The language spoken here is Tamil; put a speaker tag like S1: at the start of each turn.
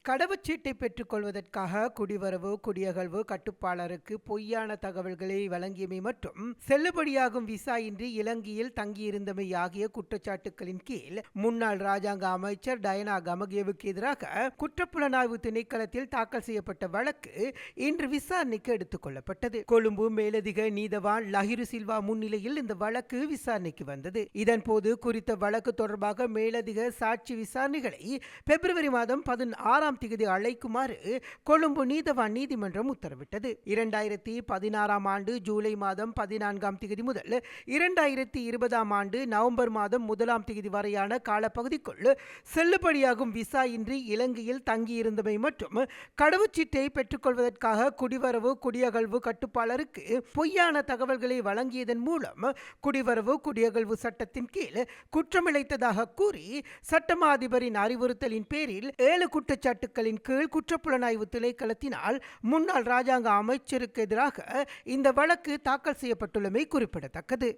S1: கடவுச்சீட்டை பெற்றுக்கொள்வதற்காக குடிவரவு குடியகழ்வு கட்டுப்பாளருக்கு பொய்யான தகவல்களை வழங்கியமை மற்றும் செல்லுபடியாகும் விசா இன்றி இலங்கையில் தங்கியிருந்தமை ஆகிய குற்றச்சாட்டுகளின் கீழ் முன்னாள் ராஜாங்க அமைச்சர் டயனா கமகேவுக்கு எதிராக குற்றப்புலனாய்வு திணைக்களத்தில் தாக்கல் செய்யப்பட்ட வழக்கு இன்று விசாரணைக்கு எடுத்துக் கொள்ளப்பட்டது. கொழும்பு மேலதிக நீதவான் லஹிரு சில்வா முன்னிலையில் இந்த வழக்கு விசாரணைக்கு வந்தது. இதன்போது குறித்த வழக்கு தொடர்பாக மேலதிக சாட்சி விசாரணைகளை பிப்ரவரி மாதம் 16 தேதி அழைக்குமாறு கொழும்பு நீதவான் நீதிமன்றம் உத்தரவிட்டது. 2016 ஆண்டு ஜூலை மாதம் 14 தேதி முதல் 2020 ஆண்டு நவம்பர் மாதம் 1 தேதி வரையான காலப்பகுதிக்குள் செல்லுபடியாகும் விசா இன்றி இலங்கையில் தங்கியிருந்தமை மற்றும் கடவுச்சீட்டை பெற்றுக்கொள்வதற்காக குடிவரவு குடியகழ்வு கட்டுப்பாளருக்கு பொய்யான தகவல்களை வழங்கியதன் மூலம் குடிவரவு குடியகழ்வு சட்டத்தின் கீழ் குற்றமிழைத்ததாக கூறி சட்டமா அதிபரின் அறிவுறுத்தலின் பேரில் 7 குற்றச்சாட்டுகளின் கீழ் குற்றப்புலனாய்வு திணைக்களத்தினால் முன்னாள் ராஜாங்க அமைச்சருக்கு எதிராக இந்த வழக்கு தாக்கல் செய்யப்பட்டுள்ளமை குறிப்பிடத்தக்கது.